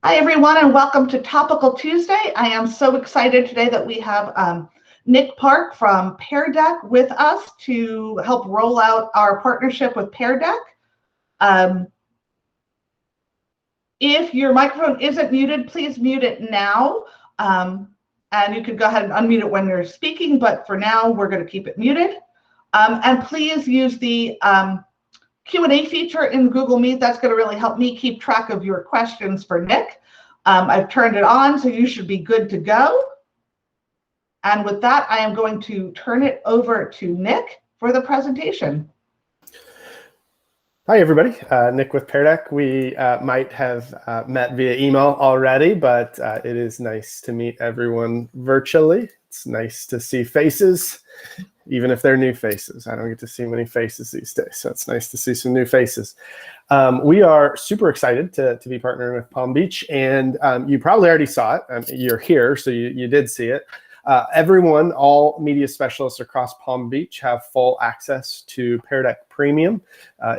Hi, everyone, and welcome to Topical Tuesday. I am so excited today that we have Nick Park from Pear Deck with us to help roll out our partnership with Pear Deck. If your microphone isn't muted, please mute it now. And you could go ahead and unmute it when you're speaking, but for now, we're going to keep it muted. And please use the Q&A feature in Google Meet. That's going to really help me keep track of your questions for Nick. I've turned it on, so you should be good to go. And with that, I am going to turn it over to Nick for the presentation. Hi, everybody. Nick with Pear Deck. We might have met via email already, but it is nice to meet everyone virtually. It's nice to see faces, even if they're new faces. I don't get to see many faces these days, so it's nice to see some new faces. We are super excited to be partnering with Palm Beach, and you probably already saw it. You're here, so you did see it. Everyone, all media specialists across Palm Beach have full access to Pear Deck Premium.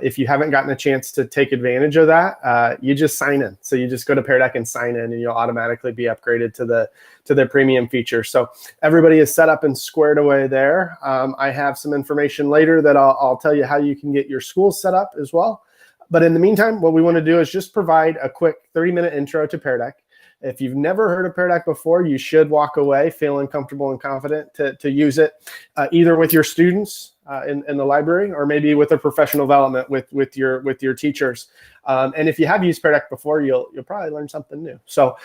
If you haven't gotten a chance to take advantage of that, you just sign in. So you just go to Pear Deck and sign in, and you'll automatically be upgraded to the premium feature. So everybody is set up and squared away there. I have some information later that I'll tell you how you can get your school set up as well. But in the meantime, what we want to do is just provide a quick 30-minute intro to Pear Deck. If you've never heard of Pear Deck before, you should walk away feeling comfortable and confident to use it, either with your students in the library, or maybe with a professional development with your teachers. And if you have used Pear Deck before, you'll probably learn something new. So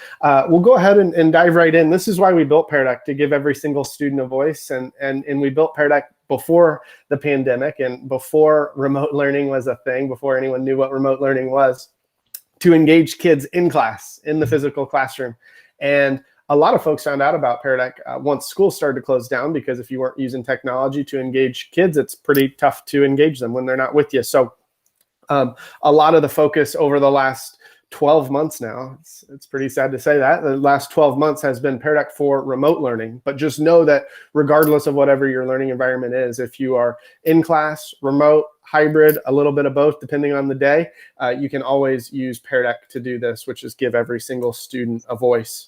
we'll go ahead and dive right in. This is why we built Pear Deck, to give every single student a voice. And we built Pear Deck before the pandemic and before remote learning was a thing, before anyone knew what remote learning was, to engage kids in class, in the physical classroom. And a lot of folks found out about Pear Deck once school started to close down, because if you weren't using technology to engage kids, it's pretty tough to engage them when they're not with you. So a lot of the focus over the last 12 months now, it's pretty sad to say that, the last 12 months has been Pear Deck for remote learning. But just know that regardless of whatever your learning environment is, if you are in class, remote, hybrid, a little bit of both, depending on the day, you can always use Pear Deck to do this, which is give every single student a voice.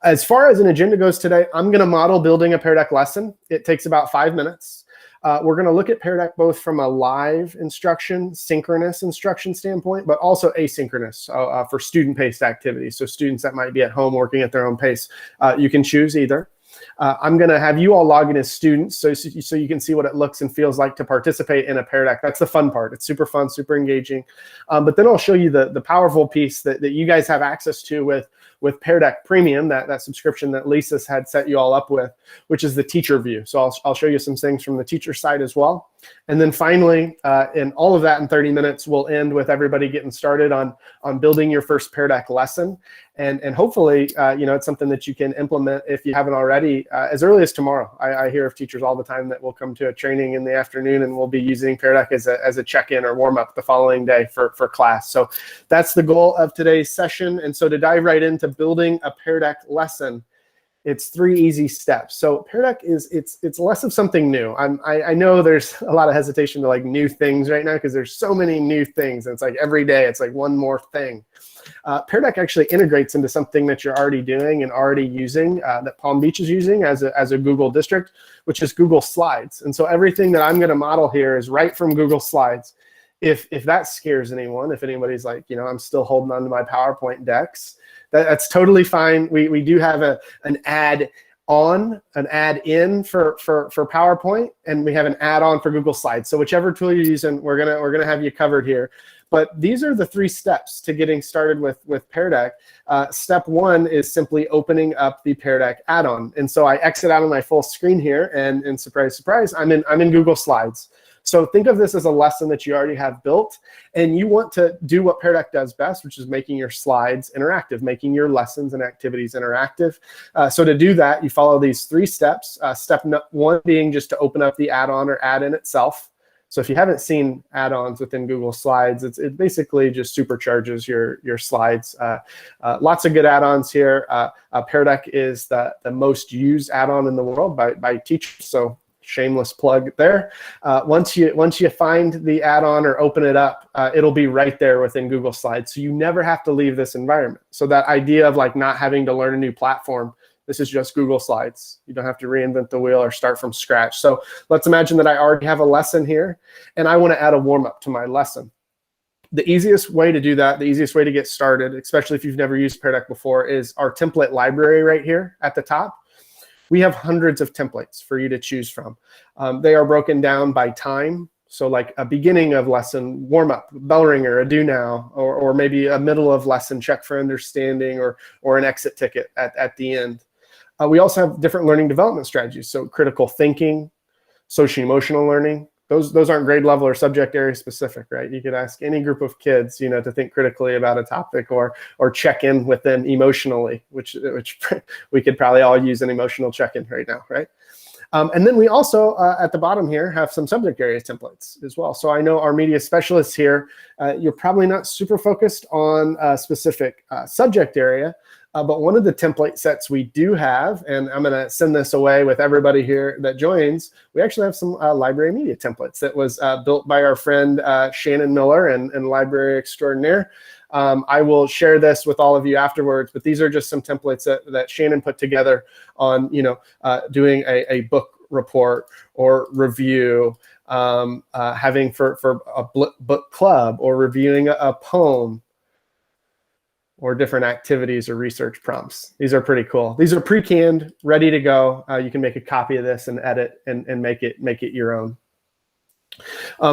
As far as an agenda goes today, I'm going to model building a Pear Deck lesson. It takes about 5 minutes. We're going to look at Pear Deck both from a live instruction, synchronous instruction standpoint, but also asynchronous for student-paced activities. So students that might be at home working at their own pace, you can choose either. I'm going to have you all log in as students so you can see what it looks and feels like to participate in a Pear Deck. That's the fun part. It's super fun, super engaging. But then I'll show you the powerful piece that you guys have access to with Pear Deck Premium, that subscription that Lisa had set you all up with, which is the teacher view. So I'll show you some things from the teacher side as well. And then finally, in all of that in 30 minutes, we'll end with everybody getting started on building your first Pear Deck lesson. And hopefully, it's something that you can implement if you haven't already as early as tomorrow. I hear of teachers all the time that will come to a training in the afternoon and we'll be using Pear Deck as a check-in or warm-up the following day for class. So that's the goal of today's session. And so to dive right into building a Pear Deck lesson, it's 3 easy steps. So Pear Deck it's less of something new. I know there's a lot of hesitation to like new things right now, because there's so many new things. And it's like every day it's like one more thing. Pear Deck actually integrates into something that you're already doing and already using, that Palm Beach is using as a Google district, which is Google Slides. And so everything that I'm going to model here is right from Google Slides. If that scares anyone, if anybody's like, I'm still holding on to my PowerPoint decks, that's totally fine. We do have an add-in for PowerPoint, and we have an add-on for Google Slides. So whichever tool you're using, we're gonna have you covered here. But these are the 3 steps to getting started with Pear Deck. Step 1 is simply opening up the Pear Deck add-on. And so I exit out of my full screen here, and surprise, surprise, I'm in Google Slides. So think of this as a lesson that you already have built, and you want to do what Pear Deck does best, which is making your slides interactive, making your lessons and activities interactive. So to do that, you follow these 3 steps. Step 1 being just to open up the add-on or add-in itself. So if you haven't seen add-ons within Google Slides, it basically just supercharges your slides. Lots of good add-ons here. Pear Deck is the most used add-on in the world by teachers. So shameless plug there. Once you find the add-on or open it up, it'll be right there within Google Slides. So you never have to leave this environment. So that idea of like not having to learn a new platform, this is just Google Slides. You don't have to reinvent the wheel or start from scratch. So let's imagine that I already have a lesson here and I want to add a warm-up to my lesson. The easiest way to do that, the easiest way to get started, especially if you've never used Pear Deck before, is our template library right here at the top. We have hundreds of templates for you to choose from. They are broken down by time. So like a beginning of lesson, warm up, bell ringer, a do now, or maybe a middle of lesson, check for understanding, or an exit ticket at the end. We also have different learning development strategies. So critical thinking, social emotional learning. Those aren't grade level or subject area specific, right? You could ask any group of kids, you know, to think critically about a topic or check in with them emotionally, which we could probably all use an emotional check-in right now, right? And then we also, at the bottom here, have some subject area templates as well. So I know our media specialists here, you're probably not super focused on a specific subject area, but one of the template sets we do have, and I'm going to send this away with everybody here that joins, we actually have some library media templates that was built by our friend Shannon Miller and Library Extraordinaire. I will share this with all of you afterwards, but these are just some templates that Shannon put together on, you know, doing a book report or review, having for a book club, or reviewing a poem, or different activities or research prompts. These are pretty cool. These are pre-canned, ready to go. You can make a copy of this and edit and make it your own.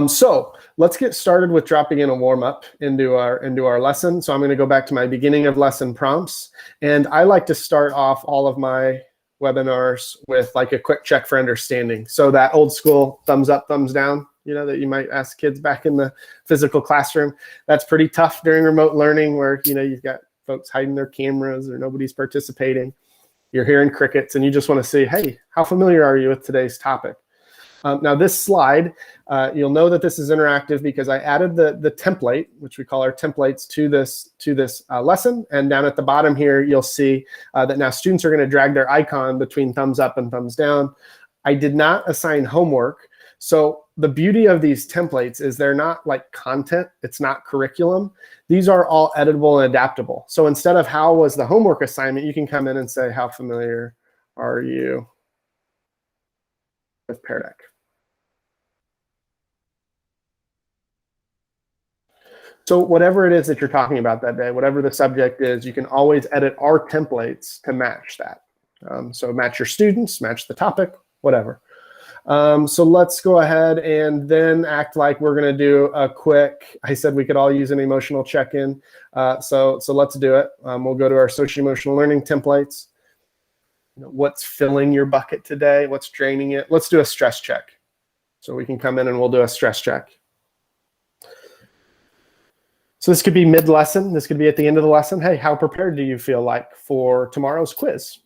So let's get started with dropping in a warm-up into our lesson. So I'm going to go back to my beginning of lesson prompts, and I like to start off all of my webinars with like a quick check for understanding. So that old school thumbs up, thumbs down, you know, that you might ask kids back in the physical classroom. That's pretty tough during remote learning where, you know, you've got folks hiding their cameras or nobody's participating. You're hearing crickets and you just want to see, hey, how familiar are you with today's topic? Now this slide, you'll know that this is interactive because I added the template, which we call our templates, to this lesson. And down at the bottom here, you'll see that now students are going to drag their icon between thumbs up and thumbs down. I did not assign homework. So the beauty of these templates is they're not like content. It's not curriculum. These are all editable and adaptable. So instead of how was the homework assignment, you can come in and say, how familiar are you with Pear Deck? So whatever it is that you're talking about that day, whatever the subject is, you can always edit our templates to match that. So match your students, match the topic, whatever. So let's go ahead and then act like we're going to do a quick, I said we could all use an emotional check-in. So let's do it. We'll go to our social emotional learning templates. You know, what's filling your bucket today? What's draining it? Let's do a stress check. So we can come in and we'll do a stress check. So this could be mid-lesson. This could be at the end of the lesson. Hey, how prepared do you feel like for tomorrow's quiz?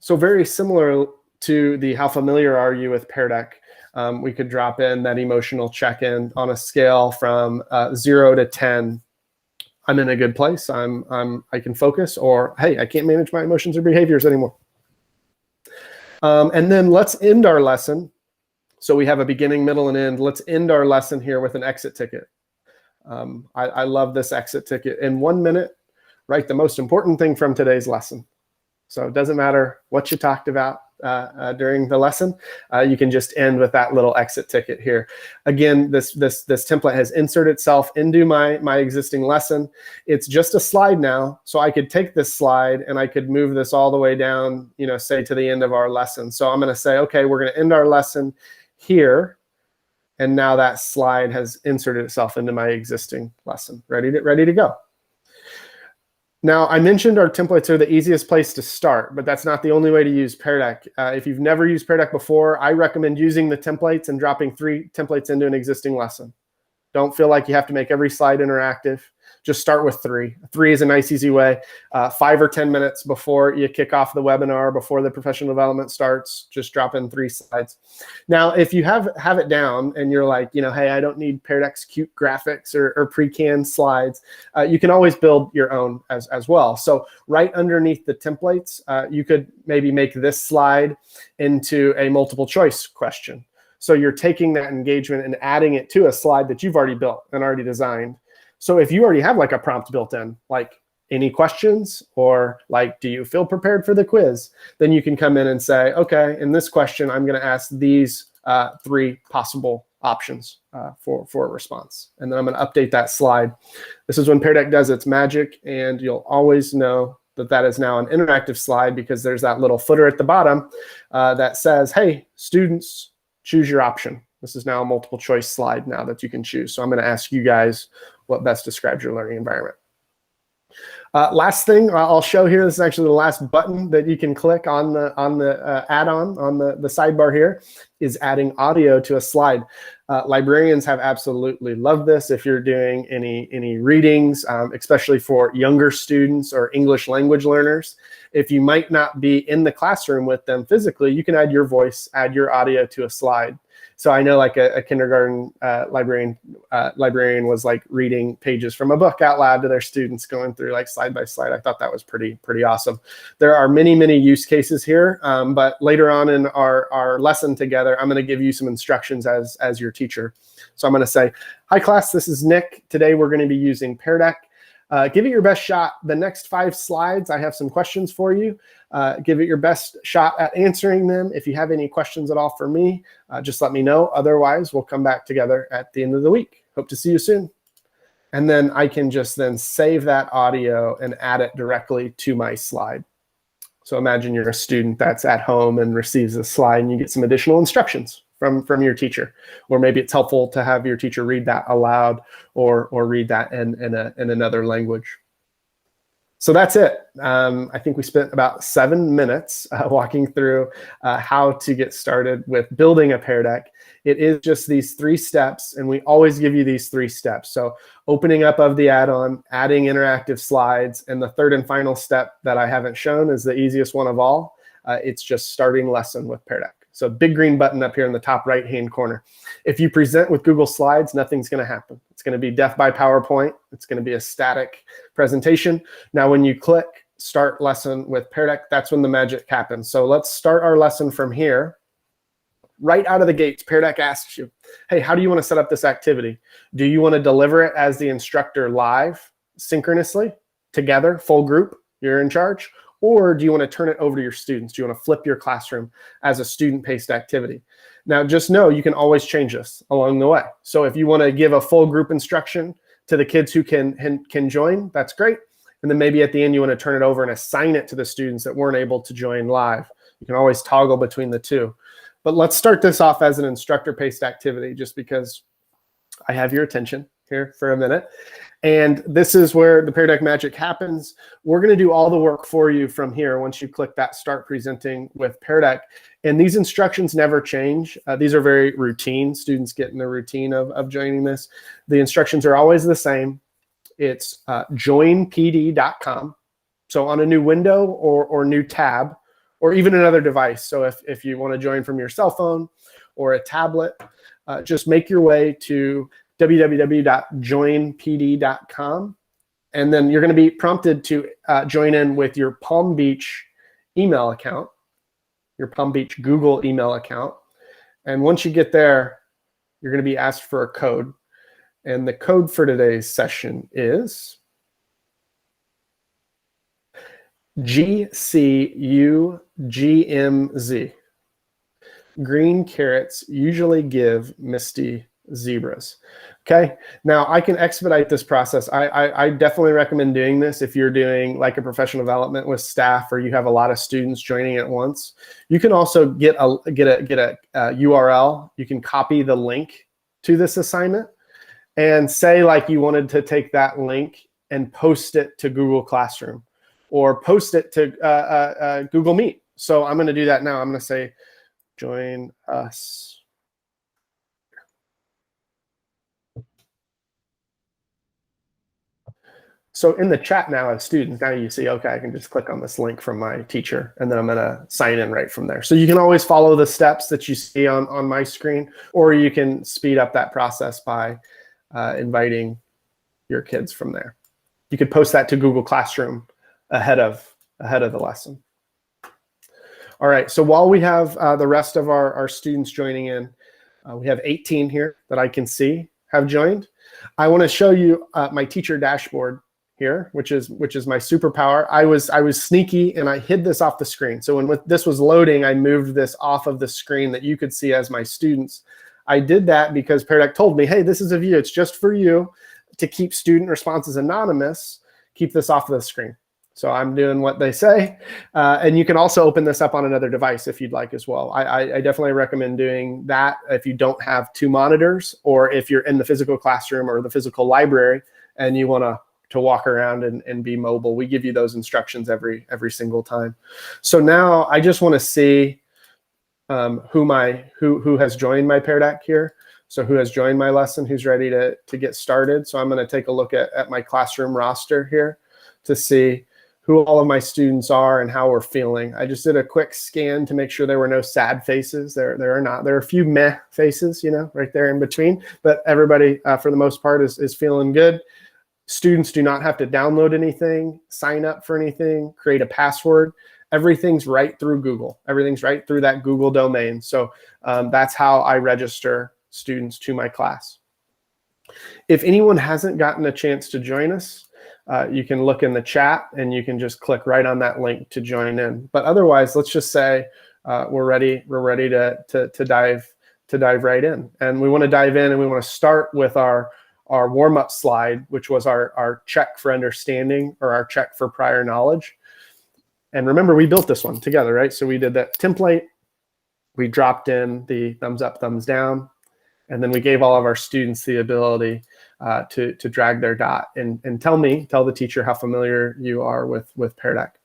So very similar to the how familiar are you with Pear Deck, we could drop in that emotional check-in on a scale from 0 to 10. I'm in a good place. I can focus, or hey, I can't manage my emotions or behaviors anymore. And then let's end our lesson. So we have a beginning, middle, and end. Let's end our lesson here with an exit ticket. I love this exit ticket. In 1 minute, write the most important thing from today's lesson. So it doesn't matter what you talked about during the lesson. You can just end with that little exit ticket here. Again, this template has inserted itself into my existing lesson. It's just a slide now, so I could take this slide and I could move this all the way down, you know, say to the end of our lesson. So I'm going to say, okay, we're going to end our lesson here. And now that slide has inserted itself into my existing lesson, ready to go. Now, I mentioned our templates are the easiest place to start, but that's not the only way to use Pear Deck. If you've never used Pear Deck before, I recommend using the templates and dropping 3 templates into an existing lesson. Don't feel like you have to make every slide interactive. Just start with 3. 3 is a nice, easy way. 5 or 10 minutes before you kick off the webinar, before the professional development starts, just drop in 3 slides. Now, if you have it down and you're like, hey, I don't need Pear Deck's cute graphics or pre-canned slides, you can always build your own as well. So right underneath the templates, you could maybe make this slide into a multiple choice question. So you're taking that engagement and adding it to a slide that you've already built and already designed. So if you already have like a prompt built in, like any questions, or like, do you feel prepared for the quiz? Then you can come in and say, okay, in this question, I'm going to ask these 3 possible options for a response. And then I'm going to update that slide. This is when Pear Deck does its magic, and you'll always know that is now an interactive slide because there's that little footer at the bottom that says, hey, students, choose your option. This is now a multiple choice slide now that you can choose. So I'm going to ask you guys what best describes your learning environment. Last thing I'll show here, this is actually the last button that you can click on the add-on on the sidebar here, is adding audio to a slide. Librarians have absolutely loved this. If you're doing any readings, especially for younger students or English language learners, if you might not be in the classroom with them physically, you can add your voice, add your audio to a slide. So I know like a kindergarten librarian was like reading pages from a book out loud to their students, going through like slide by slide. I thought that was pretty awesome. There are many use cases here, but later on in our lesson together, I'm going to give you some instructions as your teacher. So I'm going to say, hi class, this is Nick. Today we're going to be using Pear Deck. Give it your best shot. The next 5 slides, I have some questions for you. Give it your best shot at answering them. If you have any questions at all for me, just let me know. Otherwise, we'll come back together at the end of the week. Hope to see you soon. And then I can just then save that audio and add it directly to my slide. So imagine you're a student that's at home and receives a slide, and you get some additional instructions from your teacher. Or maybe it's helpful to have your teacher read that aloud or read that in another language. So that's it. I think we spent about 7 minutes walking through how to get started with building a Pear Deck. It is just these 3 steps, and we always give you these 3 steps. So opening up of the add-on, adding interactive slides, and the 3rd and final step that I haven't shown is the easiest one of all. It's just starting lesson with Pear Deck. So big green button up here in the top right-hand corner. If you present with Google Slides, nothing's going to happen. It's going to be death by PowerPoint. It's going to be a static presentation. Now, when you click Start Lesson with Pear Deck, that's when the magic happens. So let's start our lesson from here. Right out of the gates, Pear Deck asks you, hey, how do you want to set up this activity? Do you want to deliver it as the instructor live, synchronously, together, full group, you're in charge? Or do you want to turn it over to your students? Do you want to flip your classroom as a student-paced activity? Now, just know you can always change this along the way. So if you want to give a full group instruction to the kids who can join, that's great. And then maybe at the end, you want to turn it over and assign it to the students that weren't able to join live. You can always toggle between the 2. But let's start this off as an instructor-paced activity, just because I have your attention here for a minute. And this is where the Pear Deck magic happens. We're going to do all the work for you from here once you click that Start Presenting with Pear Deck. And these instructions never change. These are very routine. Students get in the routine of joining this. The instructions are always the same. It's joinpd.com. So on a new window or new tab, or even another device. So if you want to join from your cell phone or a tablet, just make your way to www.joinpd.com. And then you're going to be prompted to join in with your Palm Beach email account, your Palm Beach Google email account. And once you get there, you're going to be asked for a code. And the code for today's session is GCUGMZ. Green carrots usually give misty zebras. Okay, now I can expedite this process. I definitely recommend doing this if you're doing like a professional development with staff, or you have a lot of students joining at once. You can also get a URL. You can copy the link to this assignment and say like you wanted to take that link and post it to Google Classroom or post it to Google Meet. So I'm going to do that now. I'm going to say, join us. So in the chat now as students, now you see, okay, I can just click on this link from my teacher, and then I'm going to sign in right from there. So you can always follow the steps that you see on my screen, or you can speed up that process by inviting your kids from there. You could post that to Google Classroom ahead of the lesson. All right, so while we have the rest of our students joining in, we have 18 here that I can see have joined. I want to show you my teacher dashboard here, which is my superpower. I was sneaky and I hid this off the screen. So when this was loading, I moved this off of the screen that you could see as my students. I did that because Pear Deck told me, hey, this is a view. It's just for you to keep student responses anonymous. Keep this off the screen. So I'm doing what they say. And you can also open this up on another device if you'd like as well. I definitely recommend doing that if you don't have 2 monitors, or if you're in the physical classroom or the physical library and you want to walk around and be mobile. We give you those instructions every single time. So now I just want to see who has joined my Pear Deck here. So who has joined my lesson, who's ready to get started. So I'm going to take a look at my classroom roster here to see who all of my students are and how we're feeling. I just did a quick scan to make sure there were no sad faces. There are not. There are a few meh faces, right there in between, but everybody for the most part is feeling good. Students do not have to download anything, sign up for anything, create a password. Everything's right through Google. Everything's right through that Google domain. So that's how I register students to my class. If anyone hasn't gotten a chance to join us, you can look in the chat and you can just click right on that link to join in. But otherwise, let's just say we're ready to dive right in. And we want to dive in and we want to start with our warm-up slide, which was our check for understanding, or our check for prior knowledge. And remember, we built this one together, right? So we did that template. We dropped in the thumbs up, thumbs down, and then we gave all of our students the ability to drag their dot and tell the teacher how familiar you are with Pear Deck.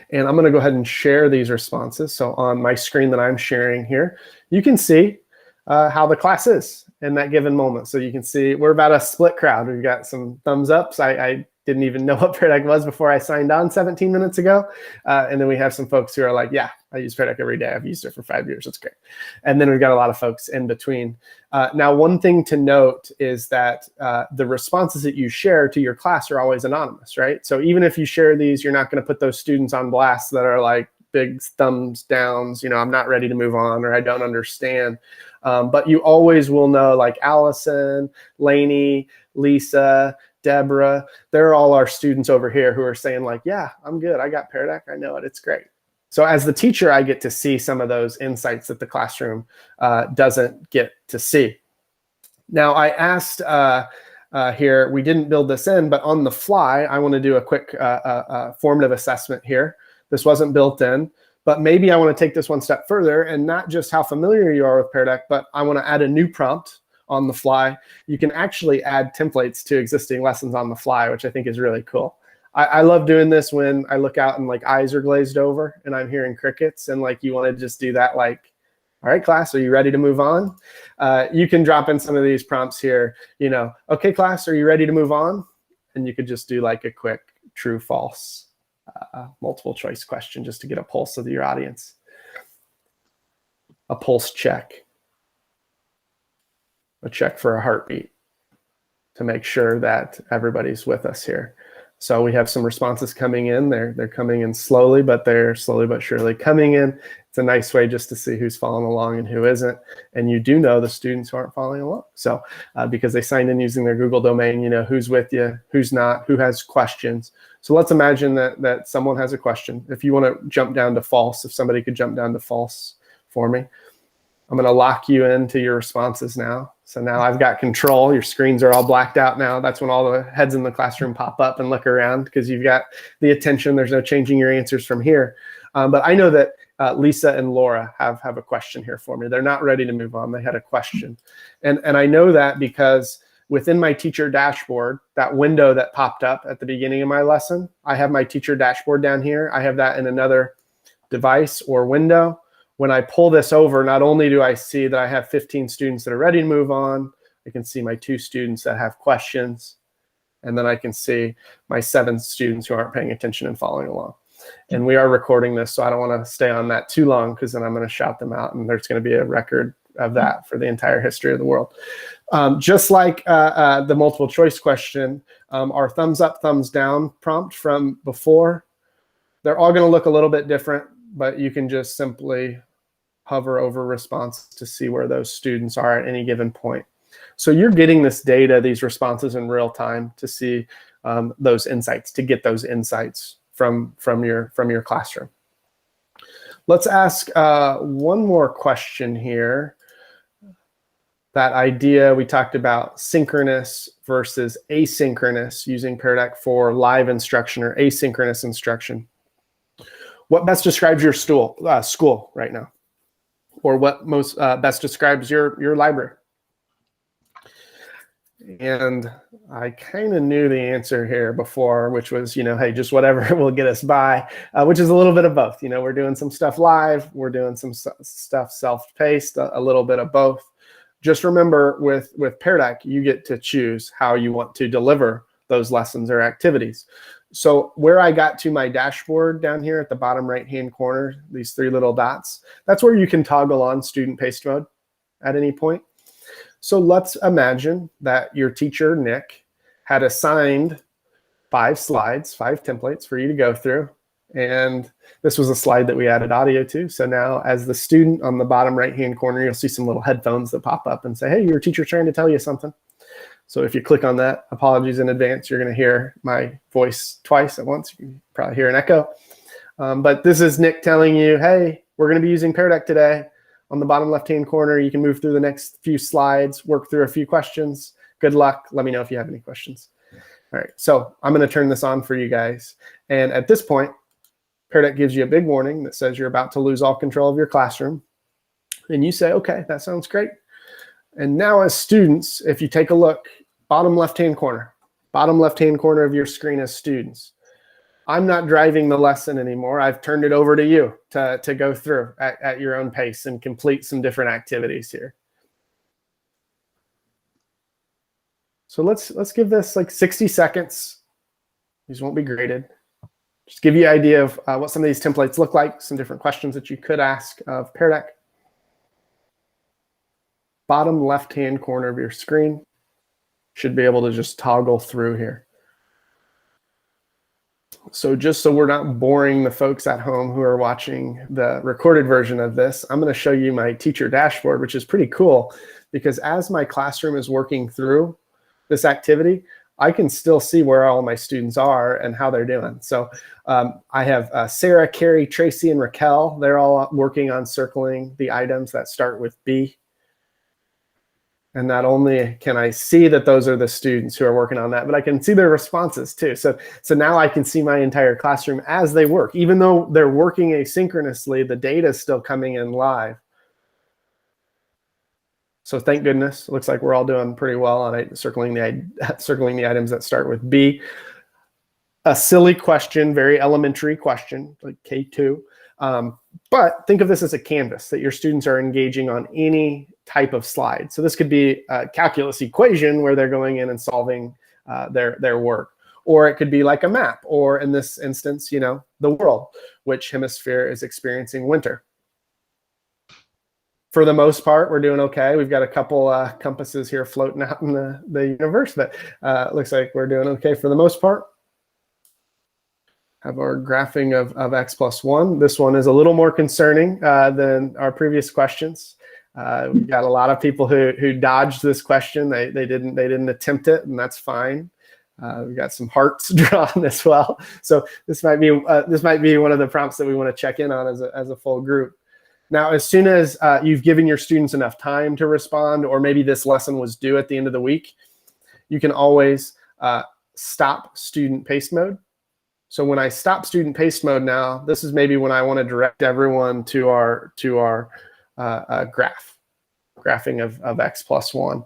And I'm going to go ahead and share these responses. So on my screen that I'm sharing here, you can see how the class is in that given moment. So you can see we're about a split crowd. We've got some thumbs ups. I didn't even know what Pear Deck was before I signed on 17 minutes ago. And then we have some folks who are like, yeah, I use Pear Deck every day. I've used it for 5 years. It's great. And then we've got a lot of folks in between. Now, one thing to note is that the responses that you share to your class are always anonymous, right? So even if you share these, you're not going to put those students on blast that are like big thumbs downs, I'm not ready to move on, or I don't understand. But you always will know, like Allison, Lainey, Lisa, Deborah, they're all our students over here who are saying like, yeah, I'm good. I got Pear Deck. I know it. It's great. So as the teacher, I get to see some of those insights that the classroom doesn't get to see. Now, I asked here, we didn't build this in, but on the fly, I want to do a quick formative assessment here. This wasn't built in, but maybe I want to take this one step further, and not just how familiar you are with Pear Deck, but I want to add a new prompt on the fly. You can actually add templates to existing lessons on the fly, which I think is really cool. I love doing this when I look out and like eyes are glazed over and I'm hearing crickets, and like you want to just do that, like, all right, class, are you ready to move on? You can drop in some of these prompts here, okay, class, are you ready to move on? And you could just do like a quick true, false, multiple choice question just to get a pulse of your audience. A pulse check. A check for a heartbeat to make sure that everybody's with us here. So we have some responses coming in. They're coming in slowly, but they're slowly but surely coming in. It's a nice way just to see who's following along and who isn't. And you do know the students who aren't following along. So because they signed in using their Google domain, who's with you, who's not, who has questions. So let's imagine that someone has a question. If you want to jump down to false, if somebody could jump down to false for me. I'm going to lock you into your responses now. So now I've got control. Your screens are all blacked out now. That's when all the heads in the classroom pop up and look around because you've got the attention. There's no changing your answers from here. But I know that Lisa and Laura have a question here for me. They're not ready to move on. They had a question. And I know that because within my teacher dashboard, that window that popped up at the beginning of my lesson, I have my teacher dashboard down here. I have that in another device or window. When I pull this over, not only do I see that I have 15 students that are ready to move on, I can see my 2 students that have questions. And then I can see my 7 students who aren't paying attention and following along. And we are recording this, so I don't want to stay on that too long, because then I'm going to shout them out, and there's going to be a record of that for the entire history of the world. Just like the multiple choice question, our thumbs up, thumbs down prompt from before, they're all going to look a little bit different, but you can just simply hover over response to see where those students are at any given point. So you're getting this data, these responses in real time to see those insights, to get those insights from your classroom. Let's ask one more question here. That idea we talked about, synchronous versus asynchronous, using Pear Deck for live instruction or asynchronous instruction. What best describes your school right now? Or what most best describes your library? And I kind of knew the answer here before, which was, hey, just whatever will get us by, which is a little bit of both. We're doing some stuff live, we're doing some stuff self-paced, a little bit of both. Just remember, with Pear Deck, you get to choose how you want to deliver those lessons or activities. So where I got to my dashboard down here at the bottom right-hand corner, these 3 little dots, that's where you can toggle on student paced mode at any point. So let's imagine that your teacher, Nick, had assigned 5 slides, 5 templates for you to go through. And this was a slide that we added audio to. So now as the student on the bottom right-hand corner, you'll see some little headphones that pop up and say, hey, your teacher's trying to tell you something. So if you click on that, apologies in advance, you're going to hear my voice twice at once. You can probably hear an echo. But this is Nick telling you, hey, we're going to be using Pear Deck today. On the bottom left-hand corner, you can move through the next few slides, work through a few questions. Good luck. Let me know if you have any questions. All right, so I'm going to turn this on for you guys. And at this point, Pear Deck gives you a big warning that says you're about to lose all control of your classroom. And you say, okay, that sounds great. And now as students, if you take a look, bottom left-hand corner of your screen as students, I'm not driving the lesson anymore. I've turned it over to you to go through at your own pace and complete some different activities here. So let's give this like 60 seconds. These won't be graded. Just give you an idea of what some of these templates look like, some different questions that you could ask of Pear Deck. Bottom left-hand corner of your screen. Should be able to just toggle through here. So just so we're not boring the folks at home who are watching the recorded version of this, I'm going to show you my teacher dashboard, which is pretty cool because as my classroom is working through this activity, I can still see where all my students are and how they're doing. So I have Sarah, Carrie, Tracy, and Raquel. They're all working on circling the items that start with B. And not only can I see that those are the students who are working on that, but I can see their responses too. So now I can see my entire classroom as they work. Even though they're working asynchronously, the data is still coming in live. So thank goodness. It looks like we're all doing pretty well on circling the items that start with B. A silly question, very elementary question, like K2. But think of this as a canvas that your students are engaging on any type of slide. So this could be a calculus equation where they're going in and solving their work. Or it could be like a map, or in this instance, the world, which hemisphere is experiencing winter. For the most part, we're doing okay. We've got a couple compasses here floating out in the universe, but it looks like we're doing okay for the most part. Have our graphing of x plus 1. This one is a little more concerning than our previous questions. We've got a lot of people who dodged this question. They didn't attempt it, and that's fine. We've got some hearts drawn as well. So this might be one of the prompts that we want to check in on as a full group. Now, as soon as you've given your students enough time to respond, or maybe this lesson was due at the end of the week, you can always stop student paste mode. So when I stop student paste mode now, this is maybe when I want to direct everyone to our graphing of x plus 1.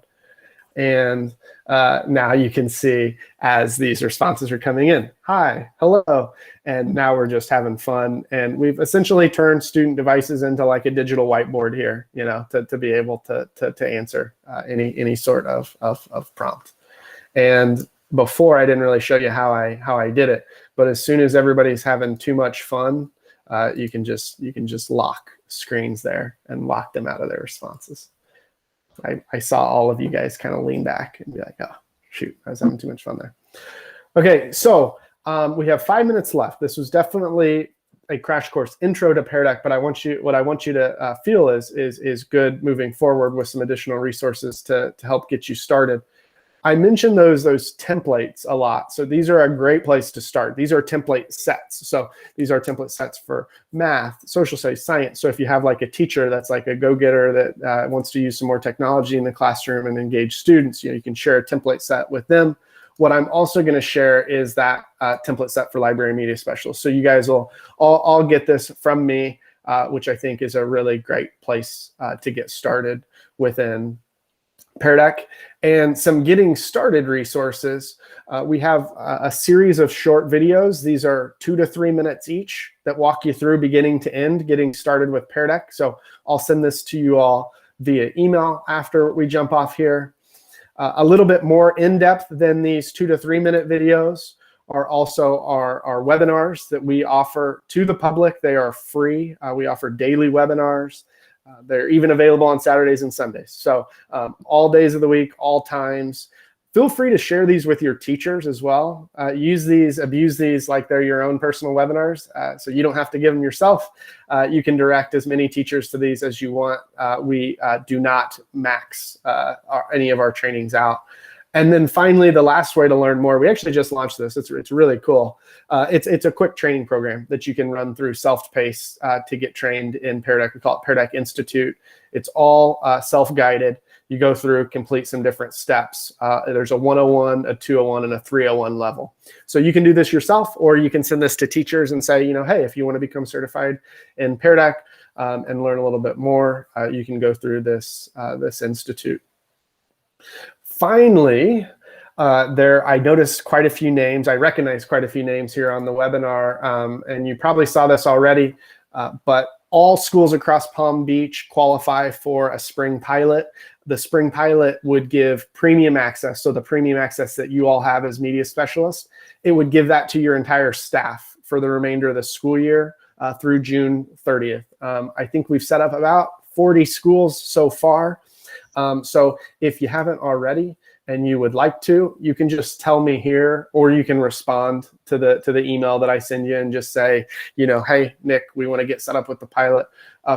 And now you can see as these responses are coming in, hi, hello, and now we're just having fun. And we've essentially turned student devices into like a digital whiteboard here, to be able to answer any sort of prompt. And before I didn't really show you how I did it. But as soon as everybody's having too much fun, you can just lock screens there and lock them out of their responses. I saw all of you guys kind of lean back and be like, oh, shoot, I was having too much fun there. Okay, so we have 5 minutes left. This was definitely a crash course intro to Pear Deck, but what I want you to feel is good moving forward with some additional resources to help get you started. I mentioned those templates a lot. So these are a great place to start. These are template sets. So these are template sets for math, social studies, science. So if you have like a teacher that's like a go-getter that wants to use some more technology in the classroom and engage students, you can share a template set with them. What I'm also going to share is that template set for library media specialists. So you guys will all get this from me, which I think is a really great place to get started within Pear Deck. And some getting started resources. We have a series of short videos. These are 2 to 3 minutes each that walk you through beginning to end, getting started with Pear Deck. So I'll send this to you all via email after we jump off here. A little bit more in-depth than these 2 to 3 minute videos are also our webinars that we offer to the public. They are free. We offer daily webinars. They're even available on Saturdays and Sundays. So all days of the week, all times. Feel free to share these with your teachers as well. Use these, abuse these like they're your own personal webinars. So you don't have to give them yourself. You can direct as many teachers to these as you want. We do not max any of our trainings out. And then finally, the last way to learn more, we actually just launched this. It's really cool. It's a quick training program that you can run through self-paced to get trained in Pear Deck. We call it Pear Deck Institute. It's all self-guided. You go through, complete some different steps. There's a 101, a 201, and a 301 level. So you can do this yourself, or you can send this to teachers and say, hey, if you want to become certified in Pear Deck and learn a little bit more, you can go through this institute. Finally, I noticed quite a few names. I recognize quite a few names here on the webinar, and you probably saw this already, but all schools across Palm Beach qualify for a spring pilot. The spring pilot would give premium access, so the premium access that you all have as media specialists, it would give that to your entire staff for the remainder of the school year through June 30th. I think we've set up about 40 schools so far. So if you haven't already and you would like to, you can just tell me here, or you can respond to the email that I send you and just say, hey, Nick, we want to get set up with the pilot.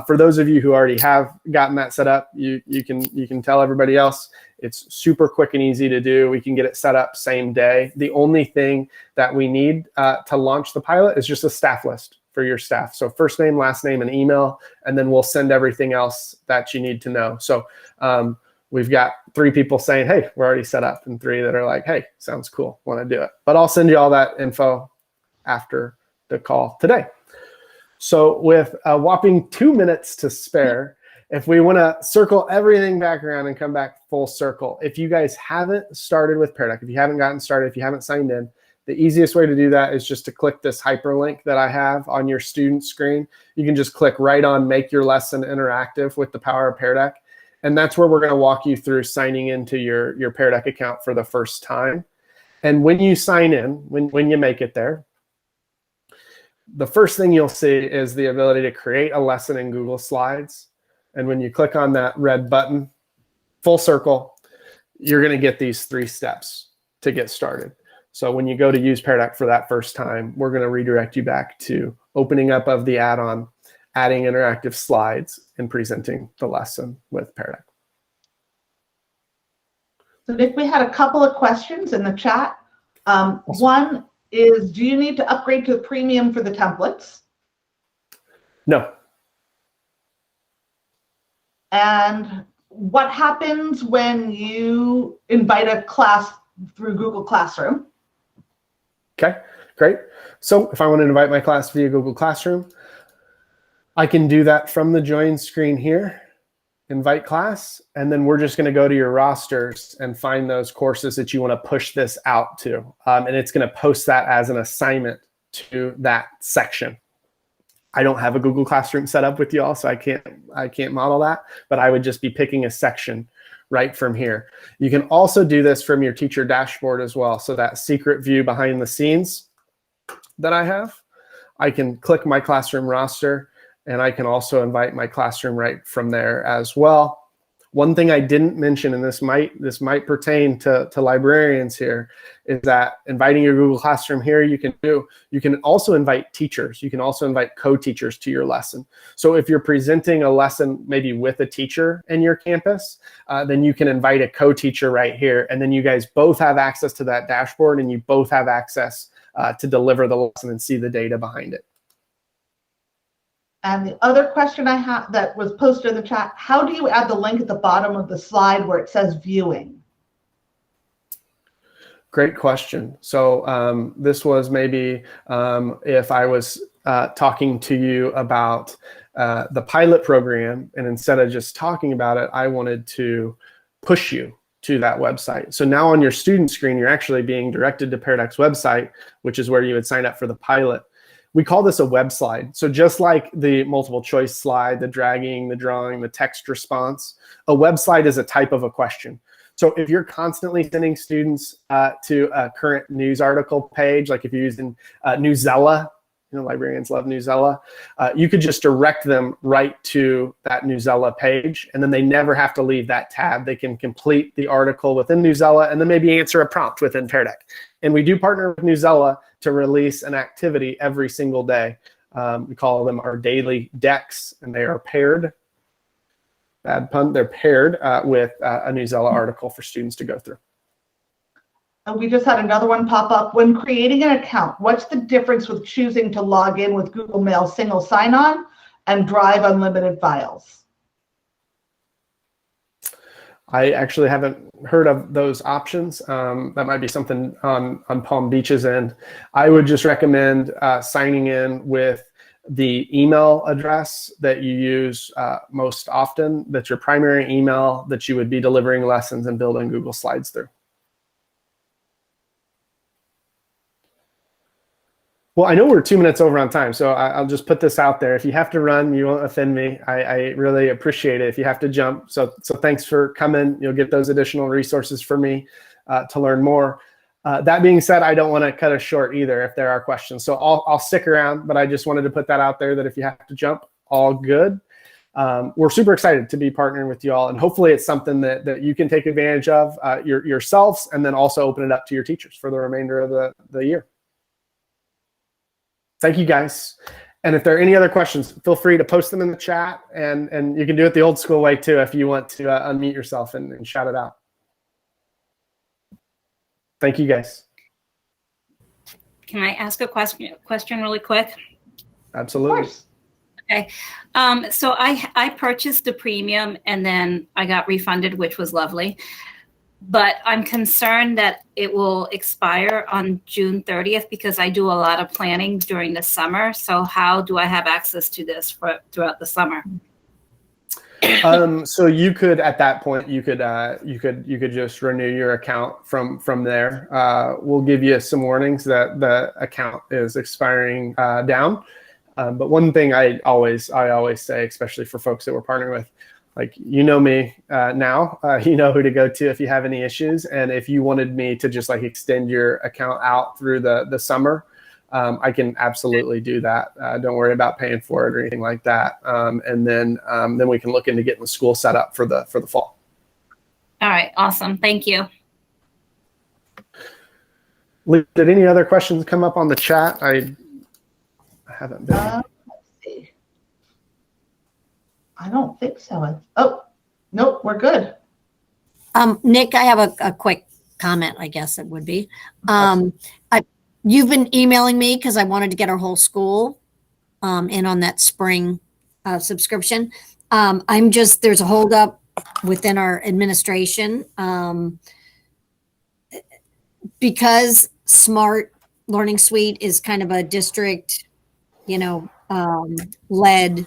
For those of you who already have gotten that set up, you can tell everybody else. It's super quick and easy to do. We can get it set up same day. The only thing that we need to launch the pilot is just a staff list for your staff. So first name, last name, and email, and then we'll send everything else that you need to know. So we've got 3 people saying, hey, we're already set up, and 3 that are like, hey, sounds cool, want to do it. But I'll send you all that info after the call today. So with a whopping 2 minutes to spare, if we want to circle everything back around and come back full circle, if you guys haven't started with Pear Deck, if you haven't gotten started, if you haven't signed in, the easiest way to do that is just to click this hyperlink that I have on your student screen. You can just click right on Make Your Lesson Interactive with the Power of Pear Deck. And that's where we're going to walk you through signing into your Pear Deck account for the first time. And when you sign in, when you make it there, the first thing you'll see is the ability to create a lesson in Google Slides. And when you click on that red button, full circle, you're going to get these 3 steps to get started. So when you go to use Pear Deck for that first time, we're going to redirect you back to opening up of the add-on, adding interactive slides, and presenting the lesson with Pear Deck. So Nick, we had a couple of questions in the chat. One is, do you need to upgrade to the premium for the templates? No. And what happens when you invite a class through Google Classroom? Okay, great. So if I want to invite my class via Google Classroom, I can do that from the join screen here, invite class, and then we're just going to go to your rosters and find those courses that you want to push this out to. And it's going to post that as an assignment to that section. I don't have a Google Classroom set up with y'all, so I can't model that, but I would just be picking a section right from here. You can also do this from your teacher dashboard as well. So that secret view behind the scenes that I have, I can click my classroom roster, and I can also invite my classroom right from there as well. One thing I didn't mention, and this might pertain to librarians here, is that inviting your Google Classroom here, you can also invite teachers. You can also invite co-teachers to your lesson. So if you're presenting a lesson maybe with a teacher in your campus, then you can invite a co-teacher right here, and then you guys both have access to that dashboard, and you both have access to deliver the lesson and see the data behind it. And the other question I have that was posted in the chat, how do you add the link at the bottom of the slide where it says viewing? Great question. So this was maybe if I was talking to you about the pilot program, and instead of just talking about it, I wanted to push you to that website. So now on your student screen, you're actually being directed to Pear Deck's website, which is where you would sign up for the pilot. We call this a web slide. So just like the multiple choice slide, the dragging, the drawing, the text response, a web slide is a type of a question. So if you're constantly sending students to a current news article page, like if you're using Newsella, librarians love Newsella, you could just direct them right to that Newsella page, and then they never have to leave that tab. They can complete the article within Newsella and then maybe answer a prompt within Pear Deck. And we do partner with Newsella to release an activity every single day. We call them our daily decks, and they are paired, bad pun, they're paired with a Newsella article for students to go through. And we just had another one pop up. When creating an account, what's the difference with choosing to log in with Google Mail single sign-on and Drive unlimited files? I actually haven't heard of those options. That might be something on Palm Beach's end. I would just recommend signing in with the email address that you use most often. That's your primary email that you would be delivering lessons and building Google Slides through. Well, I know we're 2 minutes over on time, so I'll just put this out there. If you have to run, you won't offend me. I really appreciate it if you have to jump. So thanks for coming. You'll get those additional resources for me to learn more. That being said, I don't want to cut us short either if there are questions. So I'll stick around, but I just wanted to put that out there that if you have to jump, all good. We're super excited to be partnering with you all, and hopefully it's something that you can take advantage of yourselves, and then also open it up to your teachers for the remainder of the year. Thank you, guys. And if there are any other questions, feel free to post them in the chat, and you can do it the old school way too if you want to unmute yourself and shout it out. Thank you, guys. Can I ask a question really quick? Absolutely. Of course. Okay. So I purchased the premium and then I got refunded, which was lovely. But I'm concerned that it will expire on June 30th because I do a lot of planning during the summer. So how do I have access to this throughout the summer? So you could, at that point, you could just renew your account from there. We'll give you some warnings that the account is expiring down. But one thing I always say, especially for folks that we're partnering with, like, you know me now, you know who to go to if you have any issues. And if you wanted me to just like extend your account out through the summer, I can absolutely do that. Don't worry about paying for it or anything like that. And then we can look into getting the school set up for the fall. All right, awesome. Thank you. Did any other questions come up on the chat? I haven't been. Let's see. I don't think so. Oh, nope, we're good. Nick, I have a quick comment, I guess it would be. You've been emailing me because I wanted to get our whole school in on that spring subscription. There's a holdup within our administration because Smart Learning Suite is kind of a district, led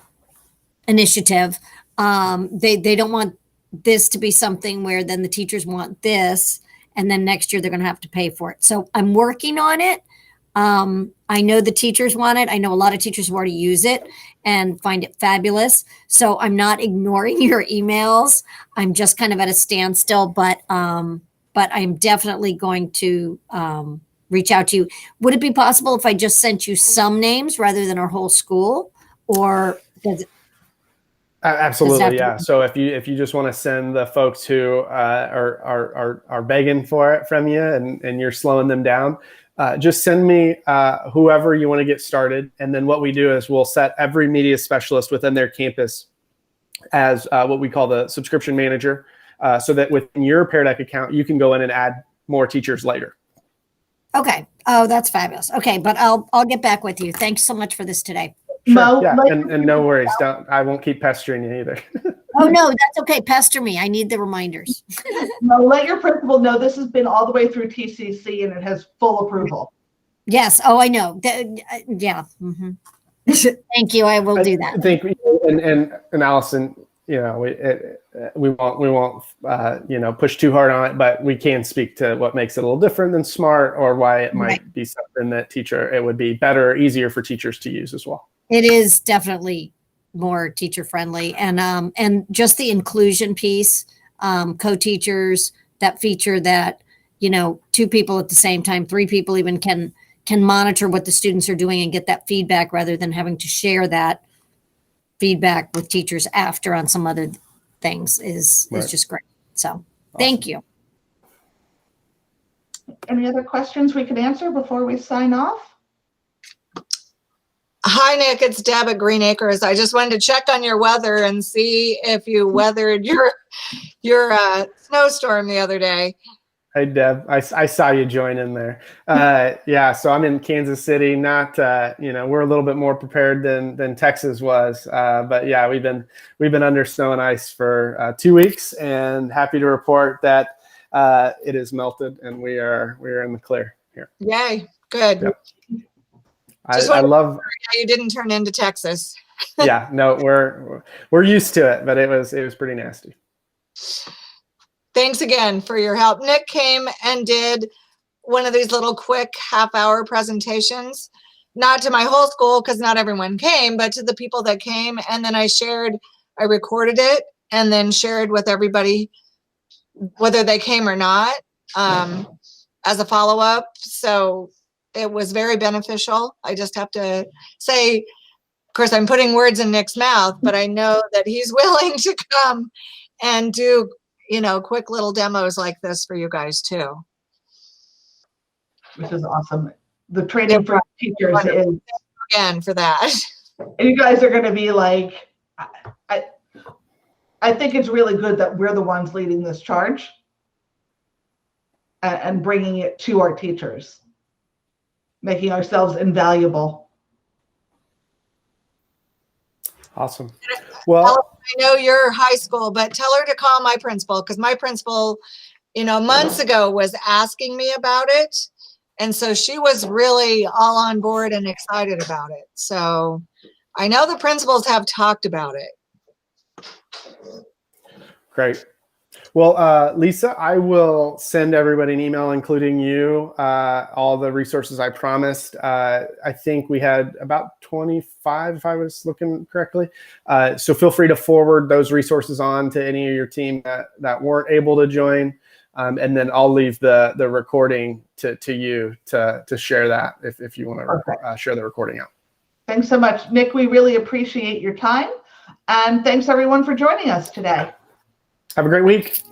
initiative. They don't want this to be something where then the teachers want this and then next year they're going to have to pay for it. So I'm working on it. I know the teachers want it. I know a lot of teachers who already use it and find it fabulous. So I'm not ignoring your emails. I'm just kind of at a standstill, but I'm definitely going to reach out to you. Would it be possible if I just sent you some names rather than our whole school, or does it? Absolutely, yeah. So if you just want to send the folks who are begging for it from you and you're slowing them down, just send me whoever you want to get started. And then what we do is we'll set every media specialist within their campus as what we call the subscription manager, so that within your Pear Deck account, you can go in and add more teachers later. Okay. Oh, that's fabulous. Okay, but I'll get back with you. Thanks so much for this today. Sure, Mo, yeah, and no worries. I won't keep pestering you either. Oh, no, that's okay. Pester me. I need the reminders. Mo, let your principal know this has been all the way through TCC and it has full approval. Yes. Oh, I know. Yeah. Mm-hmm. Thank you. I will do that. I think, and Allison, we won't push too hard on it, but we can speak to what makes it a little different than SMART, or why it might be something that it would be better or easier for teachers to use as well. It is definitely more teacher friendly, and just the inclusion piece, co-teachers, that feature that, 2 people at the same time, 3 people even can monitor what the students are doing and get that feedback rather than having to share that feedback with teachers after on some other things is just great. So awesome. Thank you. Any other questions we can answer before we sign off? Hi, Nick. It's Deb at Green Acres. I just wanted to check on your weather and see if you weathered your snowstorm the other day. Hey, Deb. I saw you join in there. Yeah, so I'm in Kansas City. Not, we're a little bit more prepared than Texas was. But yeah, we've been under snow and ice for 2 weeks, and happy to report that it is melted and we are in the clear here. Yay! Good. Yep. I love how you didn't turn into Texas. Yeah, no, we're used to it, but it was pretty nasty. Thanks again for your help. Nick came and did one of these little quick half-hour presentations, not to my whole school because not everyone came, but to the people that came. And then I recorded it and then shared with everybody, whether they came or not, as a follow-up. So it was very beneficial. I just have to say, of course, I'm putting words in Nick's mouth, but I know that he's willing to come and do, quick little demos like this for you guys too. Which is awesome. The training for teachers is, again, for that. You guys are going to be like, I think it's really good that we're the ones leading this charge and bringing it to our teachers, making ourselves invaluable. Awesome. Well, I know you're high school, but tell her to call my principal, because my principal, months ago was asking me about it. And so she was really all on board and excited about it. So I know the principals have talked about it. Great. Well, Lisa, I will send everybody an email, including you, all the resources I promised. I think we had about 25, if I was looking correctly. So feel free to forward those resources on to any of your team that weren't able to join. And then I'll leave the recording to you to share that if you want to share the recording out. Thanks so much, Nick. We really appreciate your time. And thanks, everyone, for joining us today. Have a great week.